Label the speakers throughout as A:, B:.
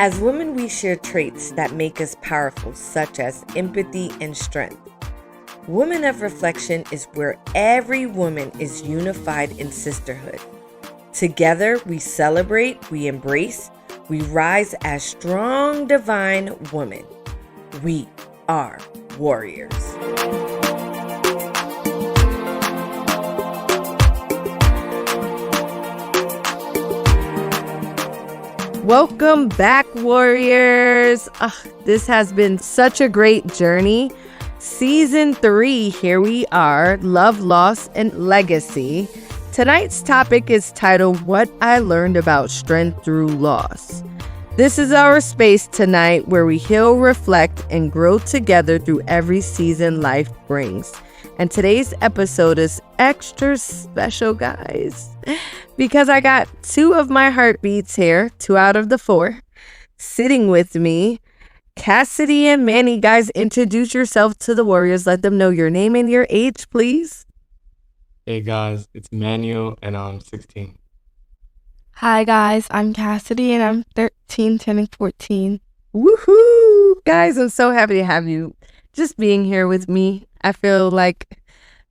A: As women, we share traits that make us powerful, such as empathy and strength. Woman of Reflection is where every woman is unified in sisterhood. Together, we celebrate, we embrace, we rise as strong, divine women. We are warriors. Welcome back, warriors. This has been such a great journey. Season 3, here we are, Love, Loss, and Legacy. Tonight's topic is titled, What I Learned About Strength Through Loss. This is our space tonight where we heal, reflect, and grow together through every season life brings. And today's episode is extra special, guys, because I got 2 of my heartbeats here, 2 out of the 4, sitting with me. Kassidy and Manny, guys, introduce yourself to the warriors. Let them know your name and your age, please.
B: Hey guys, it's Emmanuel and I'm 16.
C: Hi guys, I'm Kassidy and I'm 13, turning 14.
A: Woohoo! Guys, I'm so happy to have you just being here with me. I feel like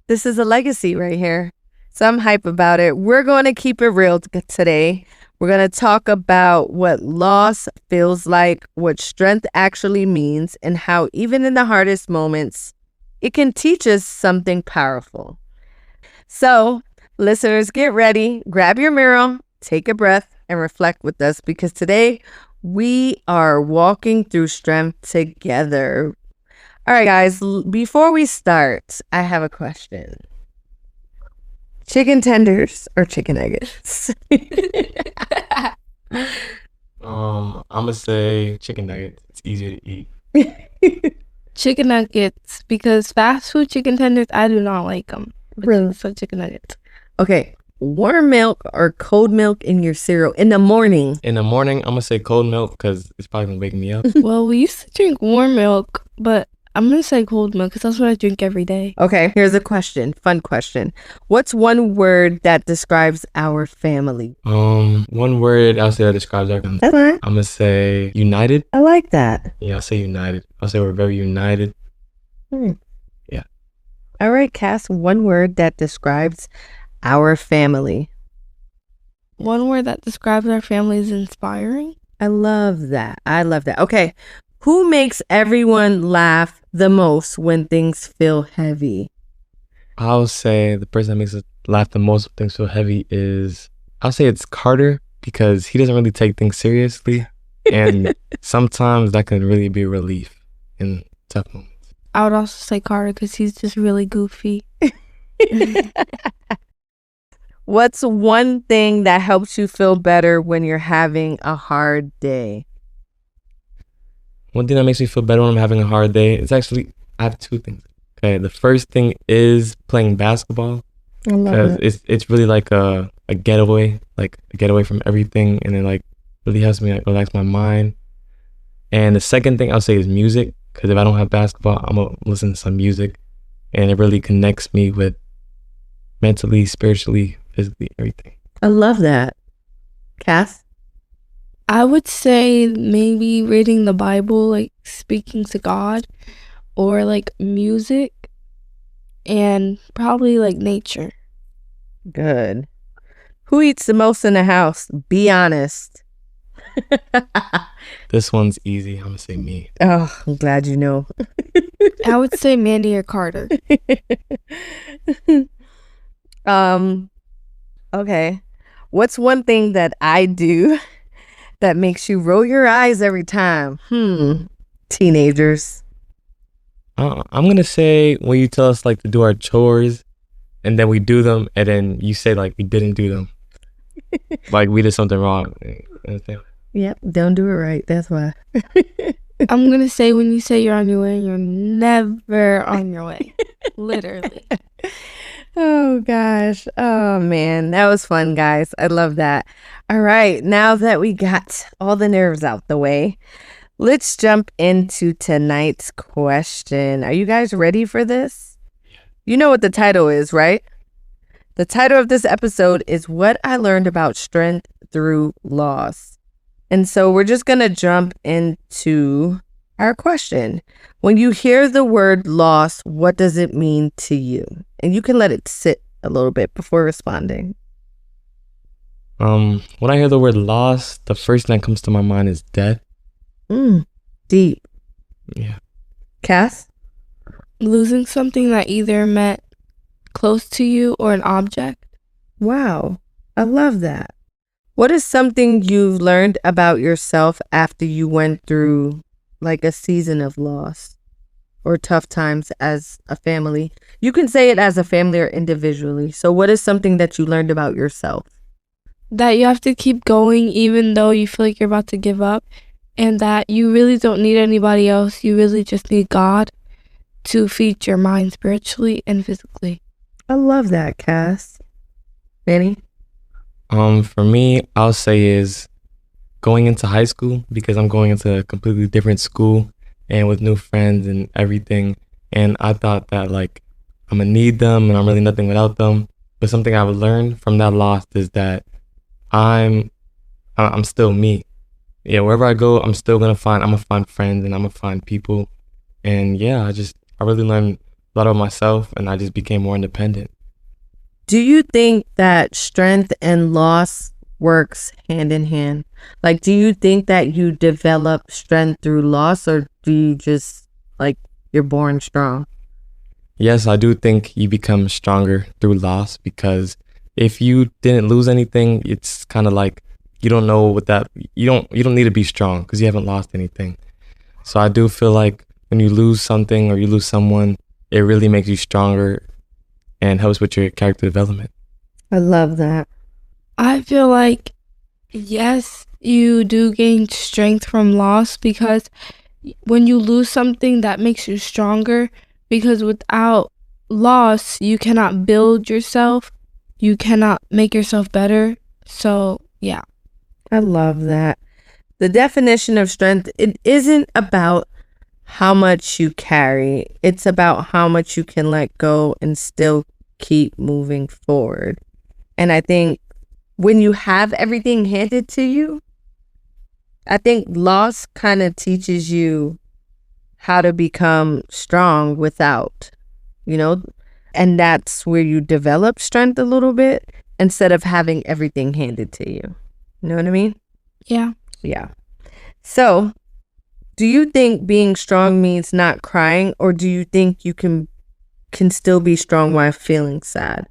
A: this is a legacy right here. So I'm hype about it. We're going to keep it real today. We're going to talk about what loss feels like, what strength actually means, and how even in the hardest moments, it can teach us something powerful. So, listeners, get ready, grab your mirror, take a breath, and reflect with us, because today we are walking through strength together. All right, guys, before we start, I have a question. Chicken tenders or chicken nuggets?
B: I'm gonna say chicken nuggets. It's easier to eat.
C: Chicken nuggets, because fast food chicken tenders, I do not like them.
A: Really?
C: So chicken nuggets.
A: Okay, warm milk or cold milk in your cereal in the morning?
B: In the morning, I'm gonna say cold milk because it's probably gonna wake me up.
C: Well, we used to drink warm milk, but I'm going to say cold milk because that's what I drink every day.
A: Okay, here's a question, fun question. What's one word that describes our family?
B: One word I'll say that describes our family.
A: That's fine.
B: I'm gonna say united.
A: I like that.
B: Yeah, I'll say united. I'll say we're very united. Yeah.
A: All right, Cass, one word that describes our family.
C: One word that describes our family is inspiring.
A: I love that. Okay, who makes everyone laugh the most when things feel heavy?
B: I'll say the person that makes us laugh the most when things feel heavy is, I'll say it's Carter, because he doesn't really take things seriously. And sometimes that can really be a relief in tough moments.
C: I would also say Carter because he's just really goofy.
A: What's one thing that helps you feel better when you're having a hard day?
B: One thing that makes me feel better when I'm having a hard day is actually, I have 2 things. Okay, the first thing is playing basketball.
A: I love it.
B: It's really like a getaway, from everything, and it like really helps me like relax my mind. And the second thing I'll say is music, because if I don't have basketball, I'm gonna listen to some music, and it really connects me with mentally, spiritually, physically, everything.
A: I love that. Cass?
C: I would say maybe reading the Bible, like speaking to God, or like music, and probably like nature.
A: Good. Who eats the most in the house? Be honest.
B: This one's easy. I'm gonna say me.
A: Oh, I'm glad you know.
C: I would say Mandy or Carter.
A: Okay. What's one thing that I do that makes you roll your eyes every time? Teenagers.
B: I'm gonna say when you tell us like to do our chores, and then we do them, and then you say like we didn't do them, like we did something wrong.
A: Yep, don't do it right. That's why.
C: I'm gonna say when you say you're on your way, you're never on your way. Literally.
A: Oh gosh. Oh man, that was fun, guys. I love that. All right, now that we got all the nerves out the way, let's jump into tonight's question. Are you guys ready for this? You know what the title is, right? The title of this episode is What I Learned About Strength Through Loss. And so we're just going to jump into our question. When you hear the word loss, what does it mean to you? And you can let it sit a little bit before responding.
B: When I hear the word loss, the first thing that comes to my mind is death.
A: Deep.
B: Yeah.
A: Cass?
C: Losing something that either meant close to you or an object.
A: Wow. I love that. What is something you've learned about yourself after you went through like a season of loss or tough times as a family? You can say it as a family or individually. So what is something that you learned about yourself?
C: That you have to keep going even though you feel like you're about to give up, and that you really don't need anybody else. You really just need God to feed your mind spiritually and physically.
A: I love that, Cass. Manny?
B: For me, I'll say is going into high school, because I'm going into a completely different school and with new friends and everything. And I thought that like I'm gonna need them and I'm really nothing without them. But something I've learned from that loss is that I'm still me. Yeah, wherever I go, I'm gonna find friends and I'm gonna find people. And yeah, I really learned a lot about myself and I just became more independent.
A: Do you think that strength and loss works hand in hand? Like, do you think that you develop strength through loss, or do you just, like, you're born strong?
B: Yes, I do think you become stronger through loss, because if you didn't lose anything, it's kind of like you don't know what that you don't need to be strong because you haven't lost anything. So I do feel like when you lose something or you lose someone, it really makes you stronger and helps with your character development.
A: I love that.
C: I feel like, yes, you do gain strength from loss, because when you lose something, that makes you stronger, because without loss, you cannot build yourself. You cannot make yourself better. So, yeah.
A: I love that. The definition of strength, it isn't about how much you carry. It's about how much you can let go and still keep moving forward. And I think when you have everything handed to you, I think loss kind of teaches you how to become strong without, and that's where you develop strength a little bit instead of having everything handed to you. You know what I mean?
C: Yeah.
A: Yeah. So, do you think being strong means not crying, or do you think you can still be strong while feeling sad?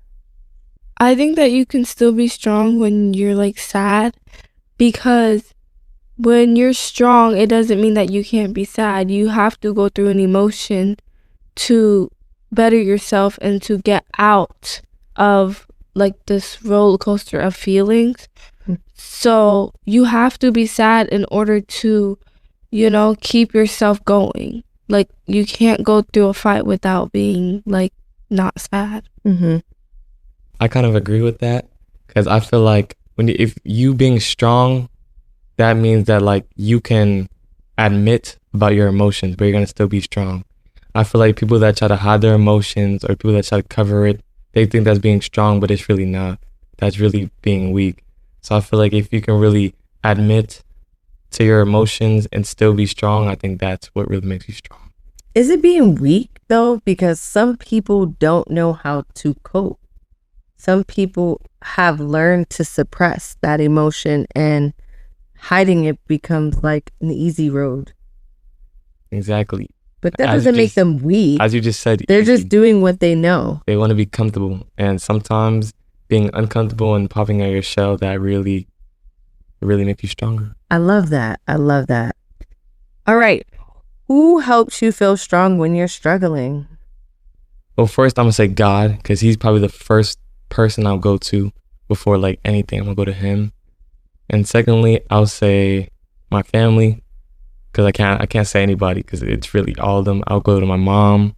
C: I think that you can still be strong when you're like sad, because when you're strong, it doesn't mean that you can't be sad. You have to go through an emotion to better yourself and to get out of like this roller coaster of feelings. So you have to be sad in order to, keep yourself going. Like, you can't go through a fight without being like not sad.
A: Mm-hmm.
B: I kind of agree with that, because I feel like if you being strong, that means that like you can admit about your emotions, but you're gonna still be strong. I feel like people that try to hide their emotions or people that try to cover it, they think that's being strong, but it's really not. That's really being weak. So I feel like if you can really admit to your emotions and still be strong, I think that's what really makes you strong.
A: Is it being weak though? Because some people don't know how to cope. Some people have learned to suppress that emotion, and hiding it becomes like an easy road.
B: Exactly.
A: But that doesn't make them weak.
B: As you just said,
A: they're just doing what they know.
B: They want to be comfortable. And sometimes being uncomfortable and popping out your shell, that really makes you stronger.
A: I love that. I love that. All right. Who helps you feel strong when you're struggling?
B: Well, first I'm going to say God, because he's probably the first person I'll go to before like anything. I'm going to go to him. And secondly, I'll say my family, because I can't say anybody, because it's really all of them. I'll go to my mom,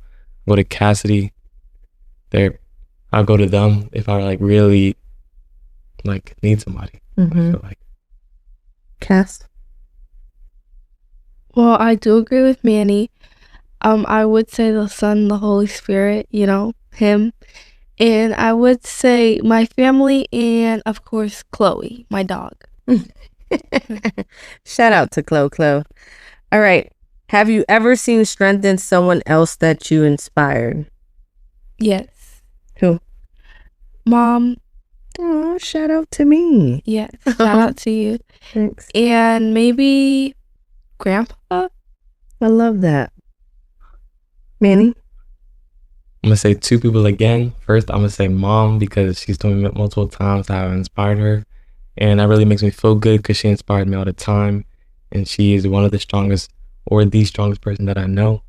B: go to Kassidy. I'll go to them if I like really like need somebody.
A: Mm-hmm.
B: I feel like.
A: Cass?
C: Well, I do agree with Manny. I would say the Son, the Holy Spirit, him. And I would say my family and, of course, Chloe, my dog.
A: Shout out to Clo. All right. Have you ever seen strength in someone else that you inspired?
C: Yes.
A: Who?
C: Mom.
A: Oh, shout out to me.
C: Yes. Shout out to you.
A: Thanks.
C: And maybe Grandpa.
A: I love that. Manny?
B: I'm gonna say two people again. First, I'm gonna say mom, because she's told me multiple times how I inspired her, and that really makes me feel good because she inspired me all the time, and she is one of the strongest, or the strongest person that I know.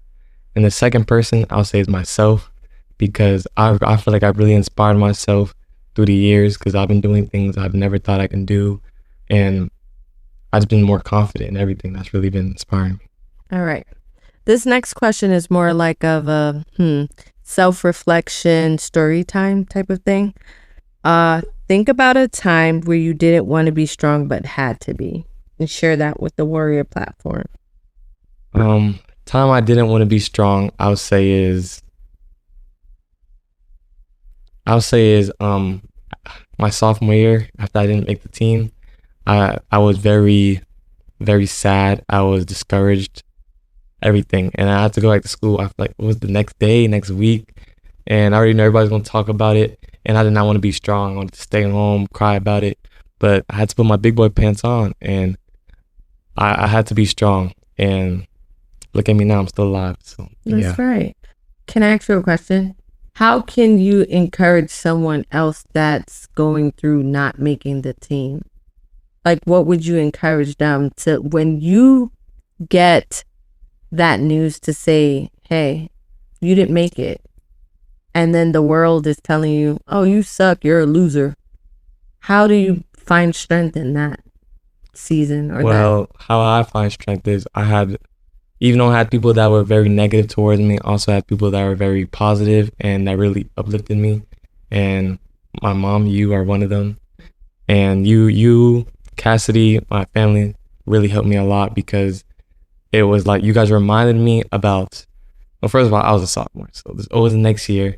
B: And the second person I'll say is myself, because I feel like I've really inspired myself through the years, because I've been doing things I've never thought I can do, and I've just been more confident in everything. That's really been inspiring me.
A: All right. This next question is more like of a self-reflection, story time type of thing. Think about a time where you didn't want to be strong but had to be, and share that with the Warrior platform.
B: Time I didn't want to be strong, I'll say is my sophomore year, after I didn't make the team. I was very, very sad. I was discouraged, everything, and I had to go back to school. I feel like it was the next day, next week, and I already know everybody's gonna talk about it, and I did not want to be strong. I wanted to stay home, cry about it, but I had to put my big boy pants on, and I had to be strong. And look at me now, I'm still alive. So
A: That's right. Can I ask you a question? How can you encourage someone else that's going through not making the team? Like, what would you encourage them to, when you get that news to say, hey, you didn't make it, and then the world is telling you, oh, you suck, you're a loser. How do you find strength in that season?
B: How I find strength is even though I had people that were very negative towards me, also had people that were very positive and that really uplifted me. And my mom, you are one of them. And you, Kassidy, my family really helped me a lot, because it was like you guys reminded me about, well, first of all, I was a sophomore, so there's always the next year,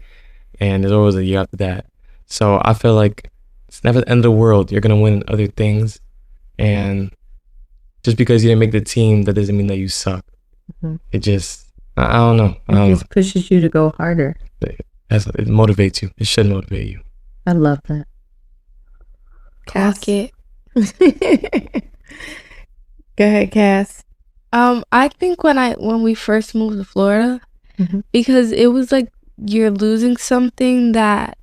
B: and there's always a year after that. So I feel like it's never the end of the world. You're going to win in other things. And just because you didn't make the team, that doesn't mean that you suck.
A: Mhm.
B: It just, I don't know.
A: It just pushes you to go harder.
B: It motivates you. It should motivate you.
A: I love that.
C: Clock it.
A: Go ahead, Cass.
C: I think when we first moved to Florida,
A: Mhm.
C: because it was like you're losing something that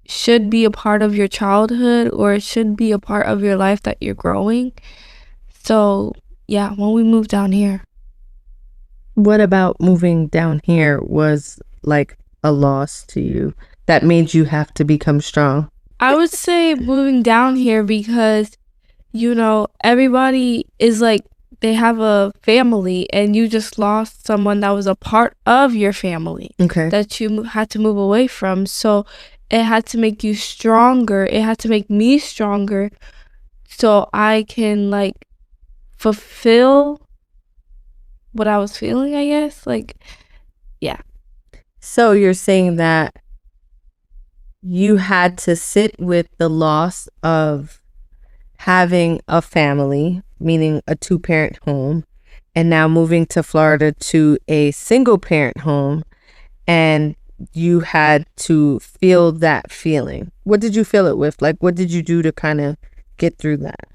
C: should be a part of your childhood, or it should be a part of your life that you're growing. So yeah, when we moved down here.
A: What about moving down here was like a loss to you that made you have to become strong?
C: I would say moving down here because, everybody is like, they have a family, and you just lost someone that was a part of your family
A: Okay.
C: that you had to move away from. So it had to make you stronger. It had to make me stronger so I can like fulfill what I was feeling, I guess.
A: So you're saying that you had to sit with the loss of having a family, meaning a 2-parent home, and now moving to Florida to a single-parent home, and you had to feel that feeling. What did you feel it with? Like, what did you do to kind of get through that?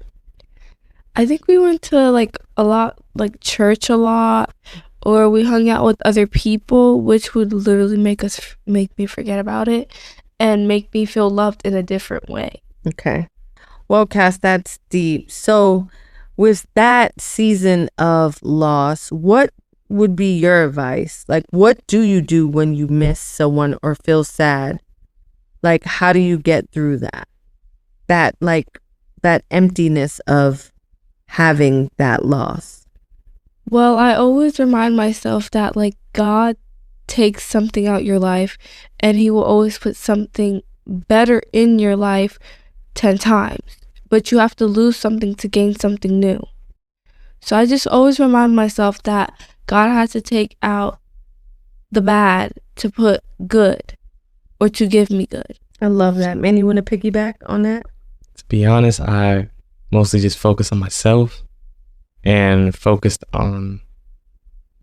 C: I think we went to church a lot, or we hung out with other people, which would literally make me forget about it and make me feel loved in a different way.
A: Okay. Well, Cass, that's deep. So with that season of loss, what would be your advice? Like, what do you do when you miss someone or feel sad? Like, how do you get through that? That emptiness of having that loss.
C: Well, I always remind myself that God takes something out your life, and he will always put something better in your life 10 times. But you have to lose something to gain something new. So I just always remind myself that God has to take out the bad to put good, or to give me good.
A: I love that. Man, you want to piggyback on that?
B: To be honest, I mostly just focused on myself and focused on,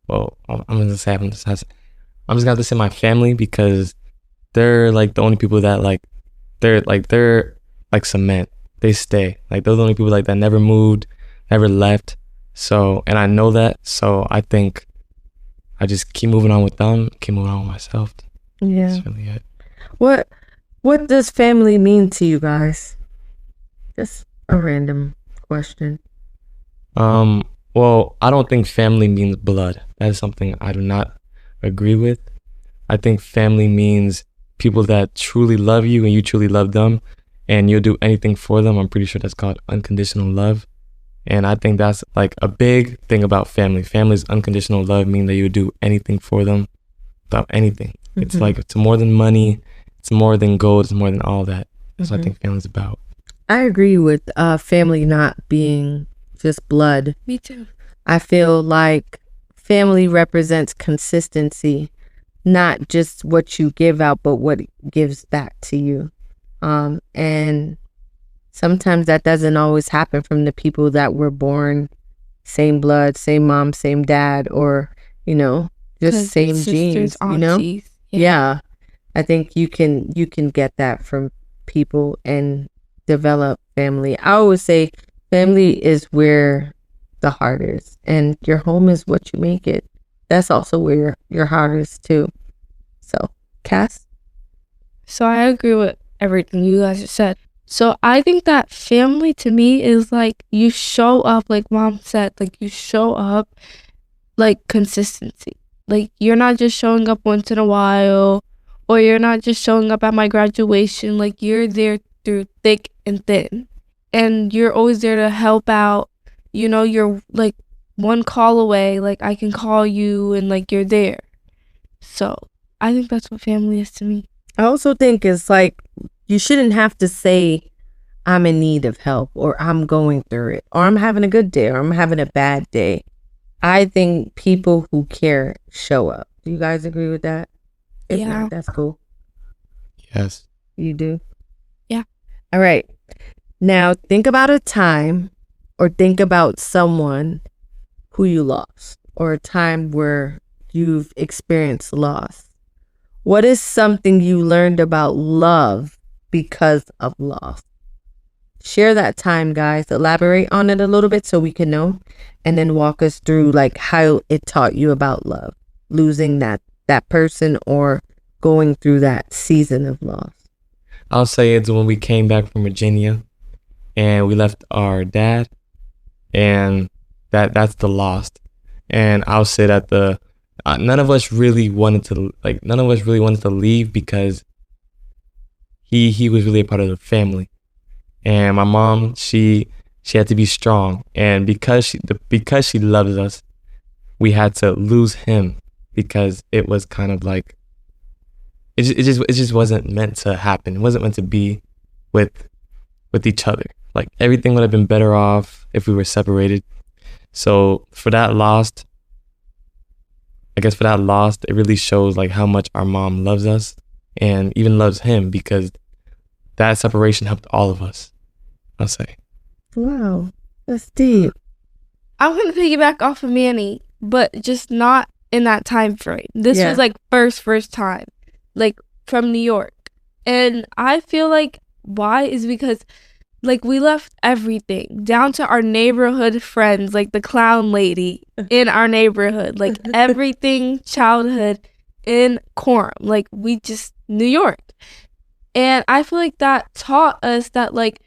B: well, I'm just gonna have to say my family, because they're like the only people that like they're like cement. They stay. Like those are the only people like that never moved, never left. So, and I know that. So I think I just keep moving on with them, keep moving on with myself.
A: Yeah.
B: That's really it.
A: What does family mean to you guys? Just a random question.
B: Well, I don't think family means blood. That is something I do not agree with. I think family means people that truly love you and you truly love them, and you'll do anything for them. I'm pretty sure that's called unconditional love. And I think that's like a big thing about family. Family's unconditional love mean that you would do anything for them without anything. It's like, it's more than money. It's more than gold. It's more than all that. That's what I think family's about.
A: I agree with family not being just blood.
C: Me too.
A: I feel like family represents consistency, not just what you give out, but what it gives back to you. And sometimes that doesn't always happen from the people that were born same blood, same mom, same dad, or, you know, just same genes, you know? Yeah. I think you can get that from people and develop family. I always say family is where the heart is, and your home is what you make it. That's also where your heart is too. So, Cass?
C: So I agree with everything you guys just said. So I think that family to me is like you show up, like Mom said, like you show up like consistency. Like you're not just showing up once in a while, or you're not just showing up at my graduation. Like you're there through thick and thin, and you're always there to help out. You know, you're like one call away. Like I can call you and like you're there. So I think that's what family is to me.
A: I also think it's like you shouldn't have to say I'm in need of help, or I'm going through it, or I'm having a good day, or I'm having a bad day. I think people who care show up. Do you guys agree with that? If
C: Yeah.
A: not, that's cool.
B: Yes.
A: You do?
C: Yeah.
A: All right. Now think about a time, or think about someone who you lost, or a time where you've experienced loss. What is something you learned about love because of loss? Share that time, guys. Elaborate on it a little bit so we can know, and then walk us through like how it taught you about love, losing that person, or going through that season of loss.
B: I'll say it's when we came back from Virginia and we left our dad, and that's the lost. And I'll say that none of us really wanted to leave, because he was really a part of the family. And my mom, she had to be strong, and because she loves us, we had to lose him, because it was kind of like it just wasn't meant to happen. It wasn't meant to be with each other. Like everything would have been better off if we were separated. So for that lost, it really shows like how much our mom loves us, and even loves him, because that separation helped all of us, I'll say.
A: Wow, that's deep.
C: I'm gonna piggyback off of Manny, but just not in that time frame. This was like first time, like from New York. And I feel like why is because like we left everything down to our neighborhood friends, like the clown lady in our neighborhood, like everything childhood in Quorum, like we just New York. And I feel like that taught us that, like,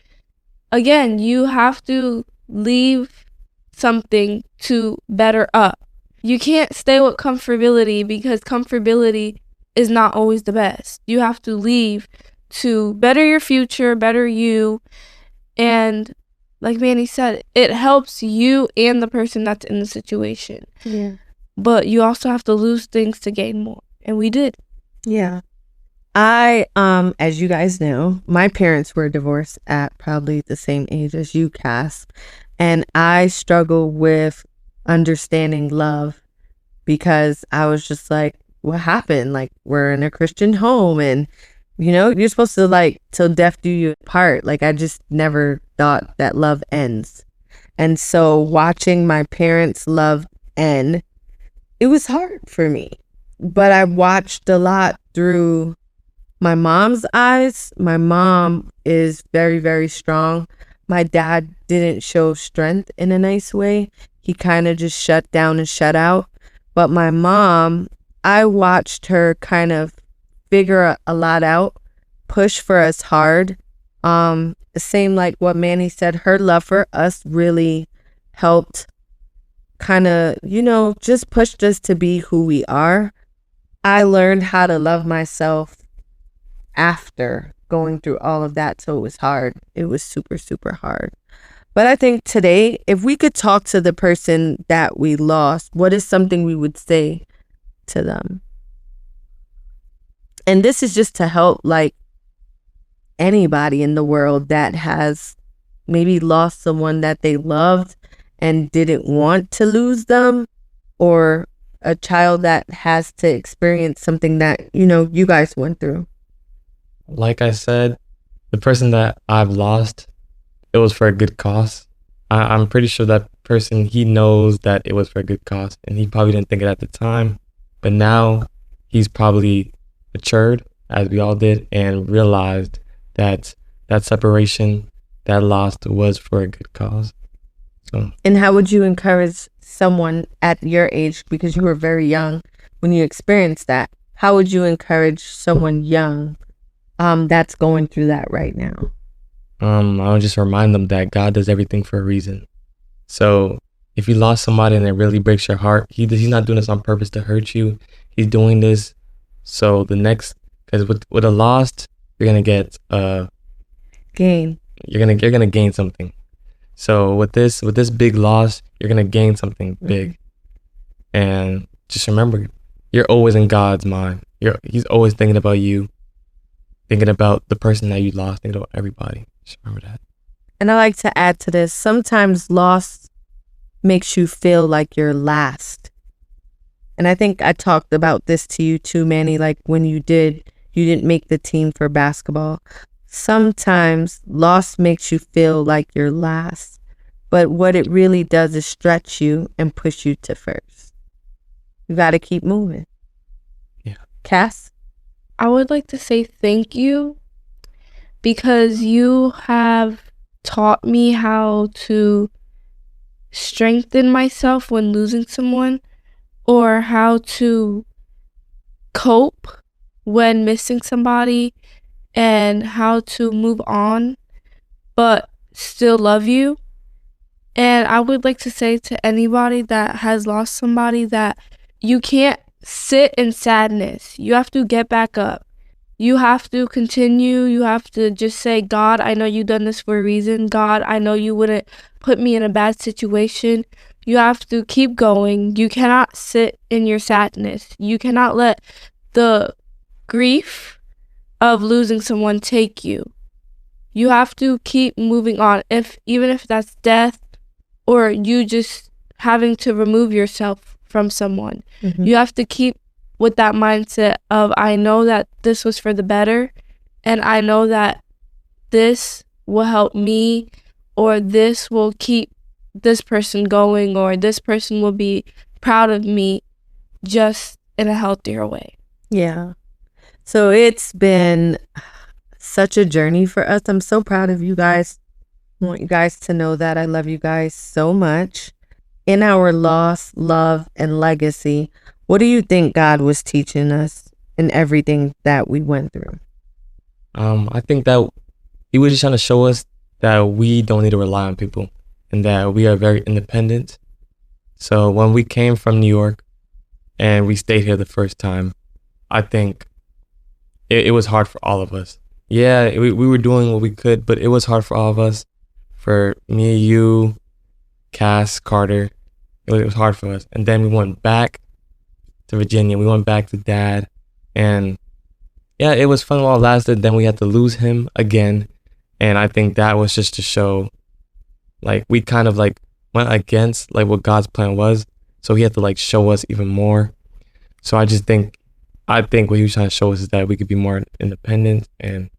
C: again, you have to leave something to better up. You can't stay with comfortability, because comfortability is not always the best. You have to leave to better your future, better you. And like Manny said, it helps you and the person that's in the situation.
A: Yeah.
C: But you also have to lose things to gain more. And we did.
A: Yeah. I, as you guys know, my parents were divorced at probably the same age as you, Cass. And I struggle with understanding love, because I was just like, what happened? Like, we're in a Christian home, and, you know, you're supposed to, like, till death do you part. Like, I just never thought that love ends. And so watching my parents' love end, it was hard for me. But I watched a lot through my mom's eyes. My mom is very, very strong. My dad didn't show strength in a nice way. He kind of just shut down and shut out. But my mom, I watched her kind of figure a lot out, push for us hard. Same like what Manny said, her love for us really helped kind of, just pushed us to be who we are. I learned how to love myself after going through all of that. So it was hard. It was super, super hard. But I think today, if we could talk to the person that we lost, what is something we would say to them? And this is just to help like anybody in the world that has maybe lost someone that they loved and didn't want to lose them, or a child that has to experience something that, you guys went through.
B: Like I said, the person that I've lost, it was for a good cause. I'm pretty sure that person, he knows that it was for a good cause, and he probably didn't think it at the time. But now he's probably matured, as we all did, and realized that that separation, that loss was for a good cause. So.
A: And how would you encourage someone at your age, because you were very young when you experienced that? How would you encourage someone young that's going through that right now?
B: I would just remind them that God does everything for a reason. So if you lost somebody and it really breaks your heart, he's not doing this on purpose to hurt you. He's doing this so the next, because with a loss, you're gonna get
A: gain.
B: You're gonna gain something. So with this big loss, you're gonna gain something big. And just remember, you're always in God's mind. He's always thinking about you, thinking about the person that you lost, thinking about everybody. Just remember that.
A: And I like to add to this, sometimes loss makes you feel like you're last. And I think I talked about this to you too, Manny, like when you didn't make the team for basketball. Sometimes loss makes you feel like you're last, but what it really does is stretch you and push you to first. You got to keep moving.
B: Yeah.
A: Cass?
C: I would like to say thank you, because you have taught me how to strengthen myself when losing someone, or how to cope when missing somebody, and how to move on but still love you. And I would like to say to anybody that has lost somebody that you can't sit in sadness. You have to get back up. You have to continue. You have to just say, God, I know you done this for a reason. God, I know you wouldn't put me in a bad situation. You have to keep going. You cannot sit in your sadness. You cannot let the grief of losing someone take you. You have to keep moving on, even if that's death or you just having to remove yourself from someone. Mm-hmm. You have to keep with that mindset of, I know that this was for the better, and I know that this will help me, or this will keep this person going, or this person will be proud of me, just in a healthier way.
A: Yeah. So it's been such a journey for us. I'm so proud of you guys. I want you guys to know that I love you guys so much. In our loss, love, and legacy, what do you think God was teaching us in everything that we went through?
B: I think that he was just trying to show us that we don't need to rely on people, and that we are very independent. So when we came from New York and we stayed here the first time, I think it was hard for all of us. Yeah, we were doing what we could, but it was hard for all of us. For me, you, Cass, Carter, it was hard for us. And then we went back to Virginia. We went back to Dad. And yeah, it was fun while it lasted. Then we had to lose him again. And I think that was just to show, like, we kind of like went against like what God's plan was. So he had to like show us even more. So I think what he was trying to show us is that we could be more independent, and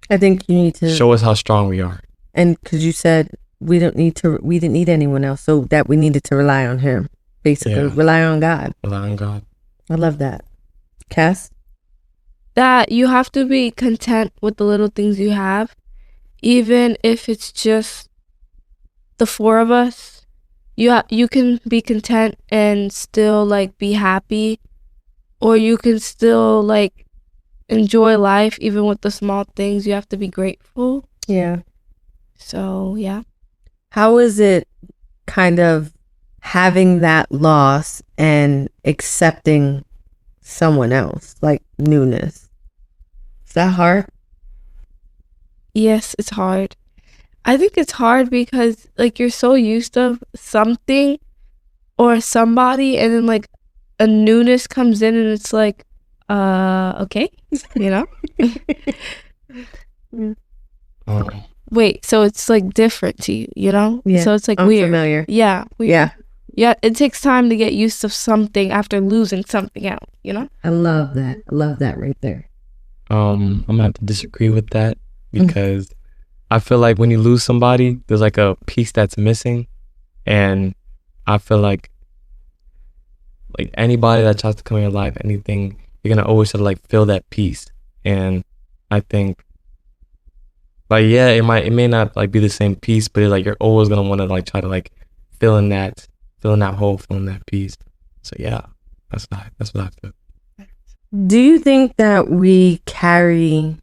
A: I think you need to
B: show us how strong we are.
A: And because you said we didn't need anyone else, so that we needed to rely on him. Basically,
B: Yeah.
A: rely on God.
B: Rely on God.
A: I love that. Cass?
C: That you have to be content with the little things you have, even if it's just the four of us. You can be content and still like be happy, or you can still like enjoy life even with the small things. You have to be grateful.
A: Yeah.
C: So yeah.
A: How is it kind of having that loss and accepting someone else, like newness? Is that hard?
C: Yes, it's hard. I think it's hard because like you're so used to something or somebody, and then like a newness comes in and it's like, okay, you know? Wait, so it's like different to you, you know?
A: Yeah,
C: So it's like weird.
A: unfamiliar.
C: Yeah.
A: Yeah.
C: Yeah, it takes time to get used to something after losing something out, you know?
A: I love that. I love that right there.
B: I'm gonna have to disagree with that because I feel like when you lose somebody, there's like a piece that's missing, and I feel like anybody that tries to come in your life, anything, you're gonna always try to like fill that piece. And I think, like, yeah, it may not like be the same piece, but like you're always gonna want to like try to like fill in that hole, fill in that piece. So yeah, that's what I feel.
A: Do you think that we carry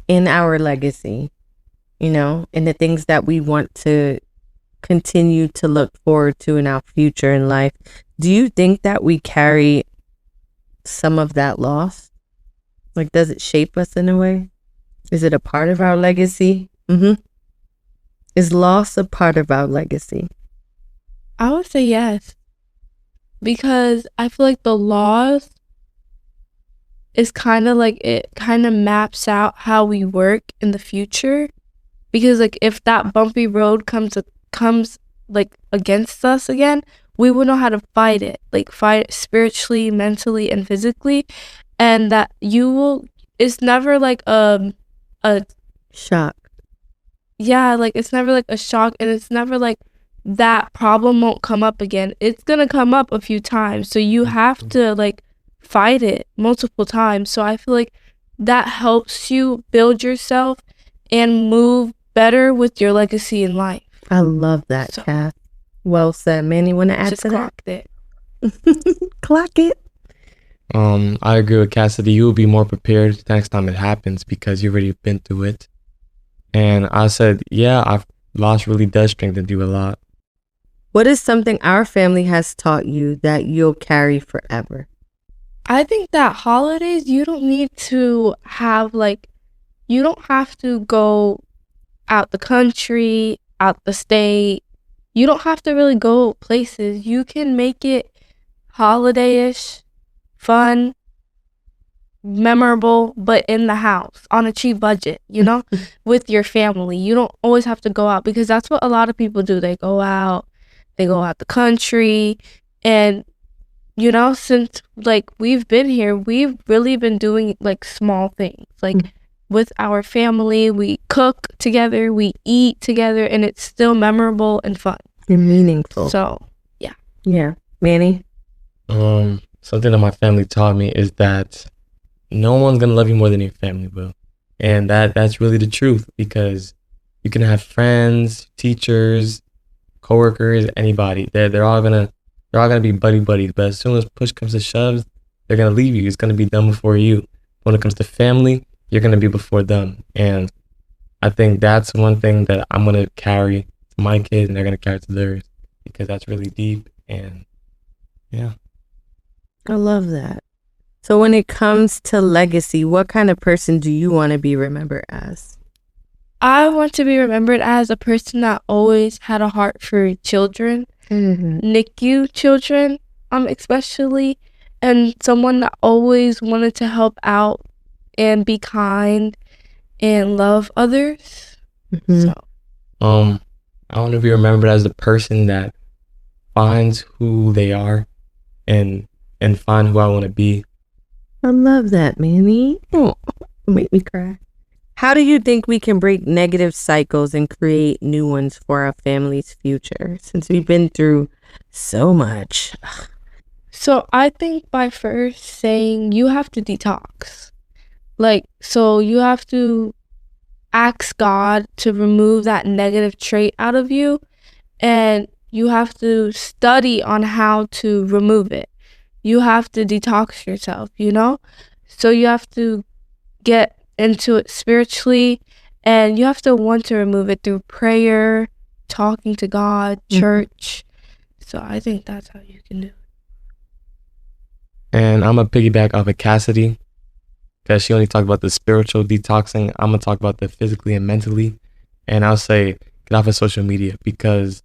A: in our legacy, you know, and the things that we want to continue to look forward to in our future in life, do you think that we carry some of that loss? Like, does it shape us in a way? Is it a part of our legacy? Is loss a part of our legacy?
C: I would say yes. Because I feel like the loss is kind of like, it kind of maps out how we work in the future. Because like if that bumpy road comes like against us again, we will know how to fight it. Like fight it spiritually, mentally, and physically. And that it's never like a
A: Shock.
C: Yeah, like it's never like a shock, and it's never like that problem won't come up again. It's gonna come up a few times, so you have to like fight it multiple times. So I feel like that helps you build yourself and move better with your legacy in life.
A: I love that,
C: So-
A: Kath. Well said. Manny, want to add
C: Just
A: to that?
C: clocked it.
A: Clock it.
B: I agree with Kassidy. You will be more prepared the next time it happens because you've already been through it. And I said, yeah, loss really does strengthen you a lot.
A: What is something our family has taught you that you'll carry forever?
C: I think that holidays, you don't need to have you don't have to go out the country, out the state. You don't have to really go places. You can make it holiday-ish, fun, memorable, but in the house on a cheap budget, you know, with your family. You don't always have to go out, because that's what a lot of people do. They go out the country, and you know, since like we've been here, we've really been doing like small things, like with our family. We cook together, we eat together, and it's still memorable and fun
A: And meaningful.
C: So
A: Yeah. Manny?
B: Something that my family taught me is that no one's gonna love you more than your family will. And that's really the truth, because you can have friends, teachers, coworkers, anybody. They're all gonna be buddies, but as soon as push comes to shove, they're gonna leave you. It's gonna be them before you. When it comes to family, you're gonna be before them. And I think that's one thing that I'm gonna carry to my kids, and they're gonna carry to theirs, because that's really deep. And yeah.
A: I love that. So when it comes to legacy, what kind of person do you want to be remembered as?
C: I want to be remembered as a person that always had a heart for children, NICU children, especially, and someone that always wanted to help out and be kind and love others. So
B: I want to be remembered as the person that finds who they are and find who I want to be.
A: I love that, Manny. Oh, make me cry. How do you think we can break negative cycles and create new ones for our family's future? Since we've been through so much.
C: So I think by first saying you have to detox. Like, so you have to ask God to remove that negative trait out of you, and you have to study on how to remove it. You have to detox yourself, you know? So you have to get into it spiritually, and you have to want to remove it through prayer, talking to God, church. So I think that's how you can do it.
B: And I'm going to piggyback off of Kassidy, because she only talked about the spiritual detoxing. I'm going to talk about the physically and mentally. And I'll say, get off of social media, because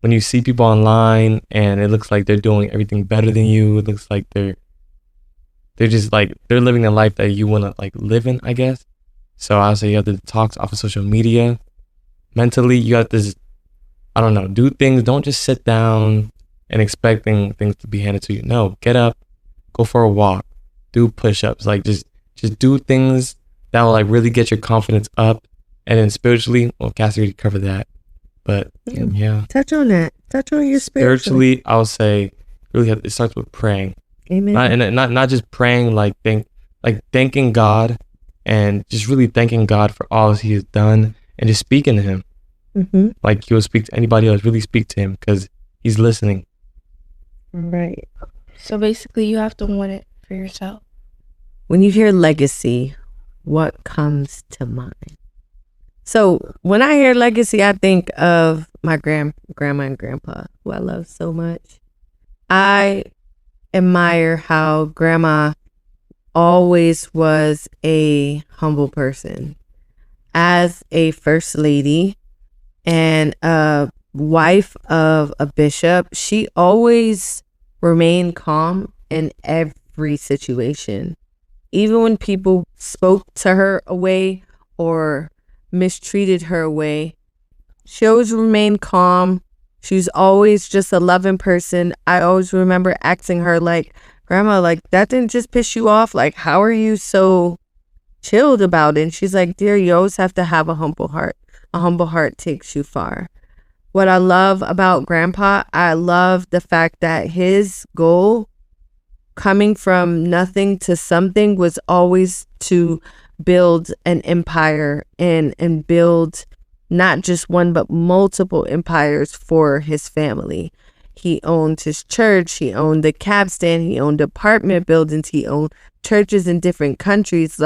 B: when you see people online and it looks like they're doing everything better than you, it looks like they're just like, they're living the life that you want to like live in, I guess. So I'll say you have to detox off of social media. Mentally, you have to just, I don't know, do things. Don't just sit down and expecting things to be handed to you. No, get up, go for a walk, do push-ups. Like just do things that will like really get your confidence up. And then spiritually, well, Cassie already covered that. But yeah.
A: Touch on that. Touch on your
B: Spiritually, I would say really it starts with praying.
A: Amen.
B: Not just praying like thanking God, and just really thanking God for all He has done, and just speaking to Him.
A: Mm-hmm.
B: Like you'll speak to anybody else, really speak to Him, because He's listening.
A: Right.
C: So basically, you have to want it for yourself.
A: When you hear legacy, what comes to mind? So when I hear legacy, I think of my grandma and grandpa, who I love so much. I admire how grandma always was a humble person. As a first lady and a wife of a bishop, she always remained calm in every situation. Even when people spoke to her away or mistreated her away, she always remained calm. She's always just a loving person. I always remember asking her, like, Grandma, like, that didn't just piss you off? Like, how are you so chilled about it? And she's like, dear, you always have to have a humble heart. A humble heart takes you far. What I love about Grandpa, I love the fact that his goal, coming from nothing to something, was always to build an empire and build not just one but multiple empires for his family. He owned his church, he owned the cab stand, he owned apartment buildings, he owned churches in different countries,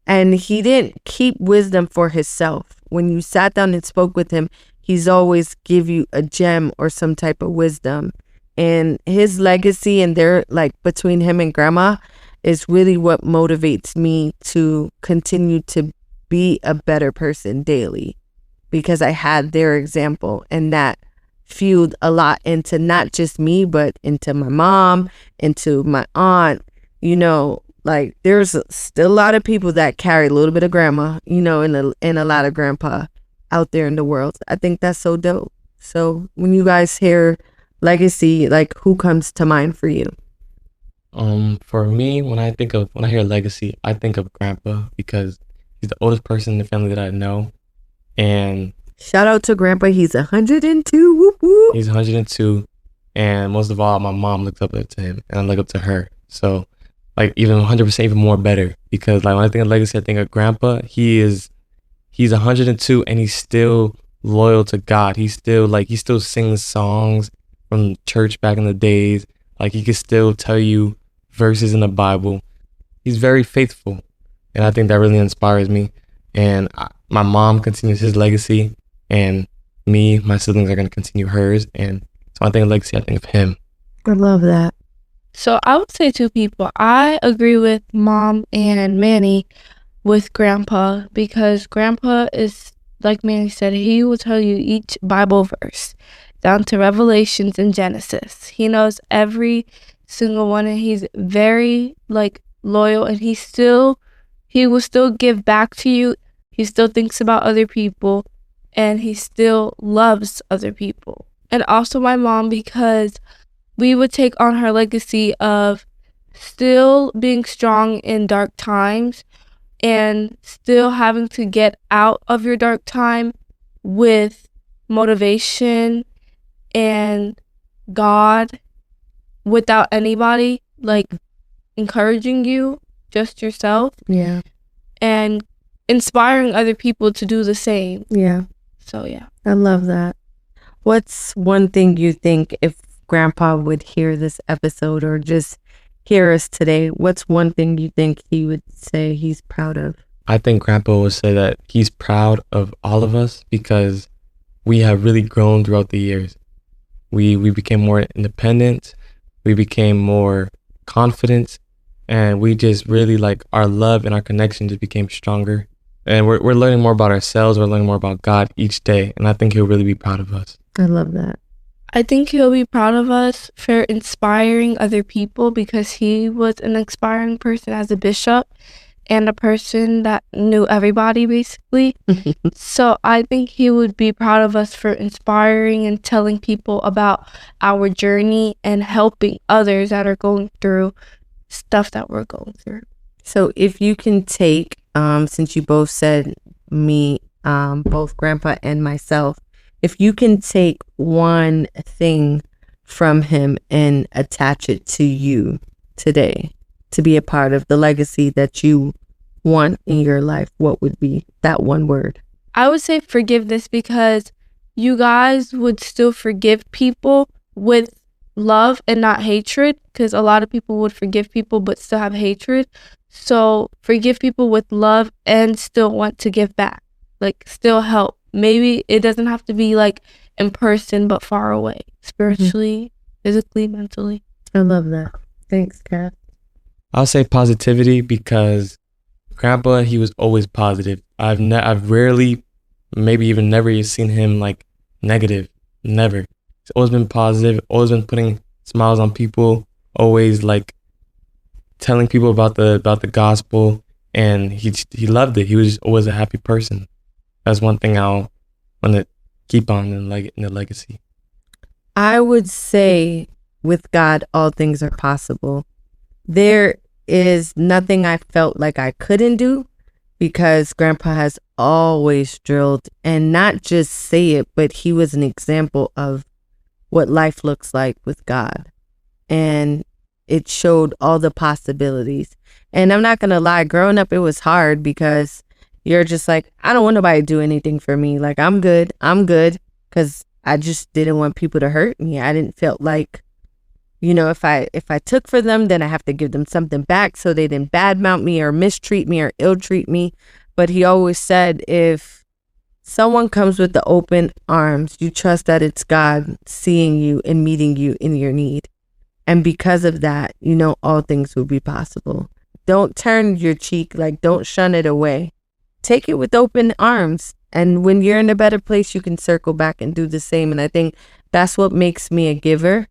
A: and he didn't keep wisdom for himself. When you sat down and spoke with him, he's always give you a gem or some type of wisdom. And his legacy and between him and Grandma is really what motivates me to continue to be a better person daily, because I had their example, and that fueled a lot into not just me, but into my mom, into my aunt. There's still a lot of people that carry a little bit of Grandma, and a lot of Grandpa out there in the world. I think that's so dope. So when you guys hear legacy, like, who comes to mind for you?
B: For me, when I hear legacy, I think of Grandpa, because he's the oldest person in the family that I know. And
A: shout out to Grandpa. He's 102. Whoop, whoop.
B: He's 102. And most of all, my mom looks up to him, and I look up to her. So, like, even 100% even more better, because like when I think of legacy, I think of Grandpa. He's 102, and he's still loyal to God. He still sings songs from church back in the days. Like, he could still tell you verses in the Bible. He's very faithful, and I think that really inspires me. And my mom continues his legacy, and my siblings are going to continue hers. And so I think of legacy, I think of him.
A: I love that.
C: So I would say two people. I agree with Mom and Manny with Grandpa, because Grandpa is, like Manny said, he will tell you each Bible verse down to Revelations and Genesis. He knows every single one, and he's very loyal, and he will still give back to you. He still thinks about other people, and he still loves other people. And also my mom, because we would take on her legacy of still being strong in dark times and still having to get out of your dark time with motivation and God without anybody like encouraging you, just yourself,
A: Yeah.
C: and inspiring other people to do the same.
A: Yeah.
C: So yeah.
A: I love that. What's one thing you think if Grandpa would hear this episode or just hear us today, what's one thing you think he would say he's proud of?
B: I think Grandpa would say that he's proud of all of us because we have really grown throughout the years. We became more independent, we became more confident, and we just really like our love and our connection just became stronger. And we're learning more about ourselves, we're learning more about God each day, and I think he'll really be proud of us.
A: I love that.
C: I think he'll be proud of us for inspiring other people because he was an inspiring person as a bishop and a person that knew everybody basically. So I think he would be proud of us for inspiring and telling people about our journey and helping others that are going through stuff that we're going through.
A: So if you can take, since you both said me, both Grandpa and myself, if you can take one thing from him and attach it to you today to be a part of the legacy that you want in your life, what would be that one word?
C: I would say forgiveness because you guys would still forgive people with love and not hatred, because a lot of people would forgive people but still have hatred. So forgive people with love and still want to give back, like still help. Maybe it doesn't have to be like in person, but far away, spiritually, physically, mentally.
A: I love that. Thanks, Kath.
B: I'll say positivity because Grandpa, he was always positive. I've rarely, maybe even never seen him like negative. Never. He's always been positive, always been putting smiles on people, always like telling people about the gospel, and he loved it. He was just always a happy person. That's one thing I'll want to keep on in the legacy.
A: I would say with God, all things are possible. There is nothing I felt like I couldn't do because Grandpa has always drilled and not just say it, but he was an example of what life looks like with God. And it showed all the possibilities. And I'm not going to lie, growing up, it was hard because you're just like, I don't want nobody to do anything for me. Like, I'm good. Because I just didn't want people to hurt me. I didn't feel like, you know, if I took for them, then I have to give them something back so they didn't badmouth me or mistreat me or ill-treat me. But he always said, if someone comes with the open arms, you trust that it's God seeing you and meeting you in your need. And because of that, you know, all things will be possible. Don't turn your cheek, like don't shun it away. Take it with open arms. And when you're in a better place, you can circle back and do the same. And I think that's what makes me a giver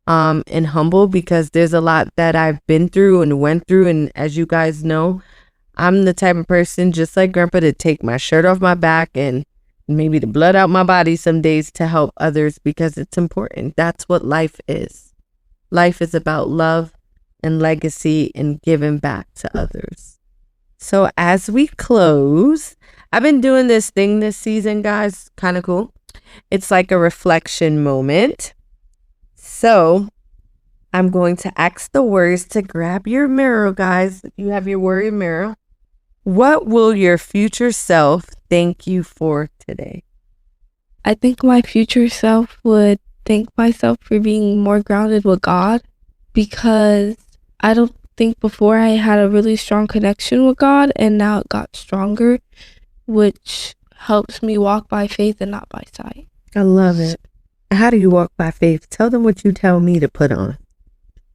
A: and humble, because there's a lot that I've been through and went through. And as you guys know, I'm the type of person, just like Grandpa, to take my shirt off my back and maybe the blood out my body some days to help others, because it's important. That's what life is. Life is about love and legacy and giving back to others. So as we close, I've been doing this thing this season, guys. Kind of cool. It's like a reflection moment. So I'm going to ask the words to grab your mirror, guys. You have your warrior mirror. What will your future self thank you for today?
C: I think my future self would thank myself for being more grounded with God, because I don't think before I had a really strong connection with God, and now it got stronger, which helps me walk by faith and not by sight.
A: I love it. How do you walk by faith? Tell them what you tell me to put on.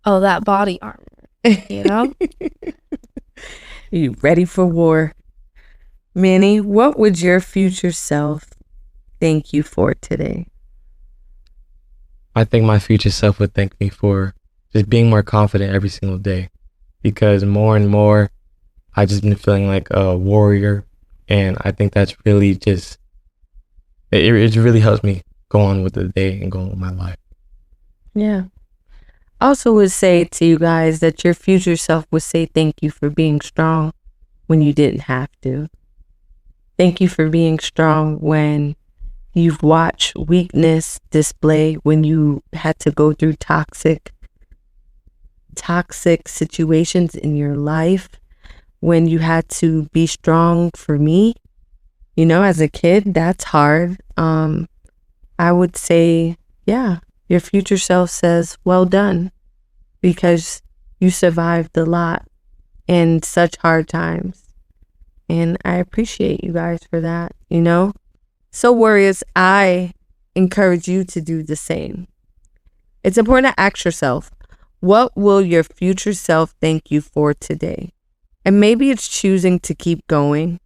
C: Oh, that body armor, you know?
A: You ready for war? Manny, what would your future self thank you for today?
B: I think my future self would thank me for just being more confident every single day, because more and more I've just been feeling like a warrior, and I think that's really just it really helps me go on with the day and go on with my life.
A: Yeah. I also would say to you guys that your future self would say thank you for being strong when you didn't have to. Thank you for being strong when you've watched weakness display, when you had to go through toxic situations in your life, when you had to be strong for me. You know, as a kid, that's hard. I would say, yeah, your future self says, well done, because you survived a lot in such hard times. And I appreciate you guys for that, you know? So warriors, I encourage you to do the same. It's important to ask yourself, what will your future self thank you for today? And maybe it's choosing to keep going.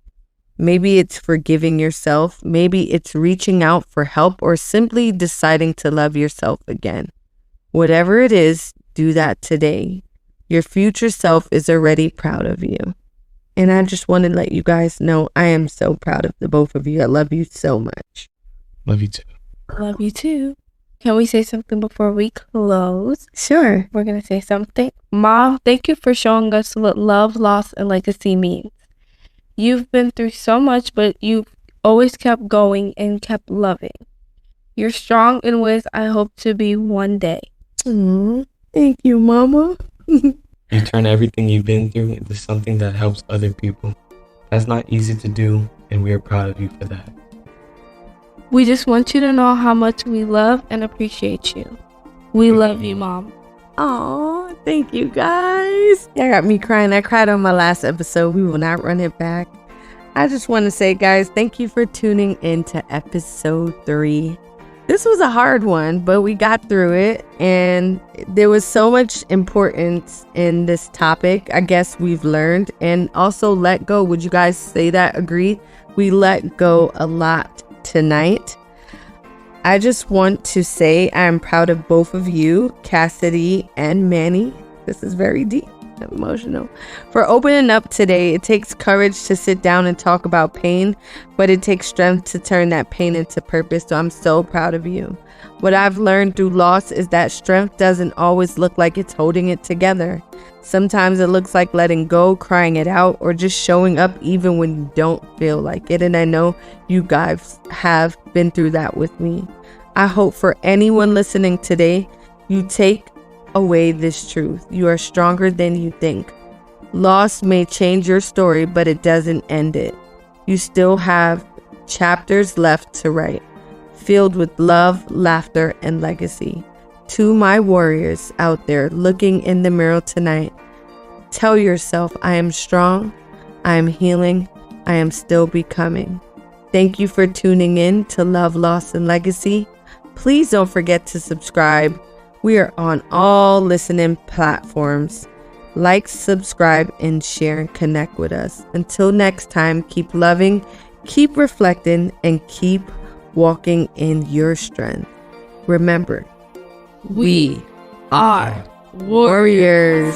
A: Maybe it's forgiving yourself. Maybe it's reaching out for help, or simply deciding to love yourself again. Whatever it is, do that today. Your future self is already proud of you. And I just want to let you guys know I am so proud of the both of you. I love you so much.
B: Love you too.
C: Love you too. Can we say something before we close?
A: Sure.
C: We're going to say something. Mom, thank you for showing us what love, loss, and legacy means. You've been through so much, but you've always kept going and kept loving. You're strong in ways I hope to be one day.
A: Thank you, Mama.
B: You turn everything you've been through into something that helps other people. That's not easy to do, and we are proud of you for that.
C: We just want you to know how much we love and appreciate you. We love you, Mom.
A: Oh, thank you guys. Y'all got me crying. I cried on my last episode. We will not run it back. I just want to say, guys, thank you for tuning in to episode 3. This was a hard one, but we got through it, and there was so much importance in this topic. I guess we've learned, and also let go. Would you guys say that? Agree? We let go a lot tonight. I just want to say I'm proud of both of you, Kassidy and Manny. This is very deep and emotional. For opening up today. It takes courage to sit down and talk about pain, but it takes strength to turn that pain into purpose. So I'm so proud of you. What I've learned through loss is that strength doesn't always look like it's holding it together. Sometimes it looks like letting go, crying it out, or just showing up even when you don't feel like it. And I know you guys have been through that with me. I hope for anyone listening today, you take away this truth. You are stronger than you think. Loss may change your story, but it doesn't end it. You still have chapters left to write, filled with love, laughter, and legacy. To my warriors out there looking in the mirror tonight, tell yourself, I am strong, I am healing, I am still becoming. Thank you for tuning in to Love, Loss, and Legacy. Please don't forget to subscribe. We are on all listening platforms. Like, subscribe, and share and connect with us. Until next time, keep loving, keep reflecting, and keep walking in your strength. Remember, we are warriors.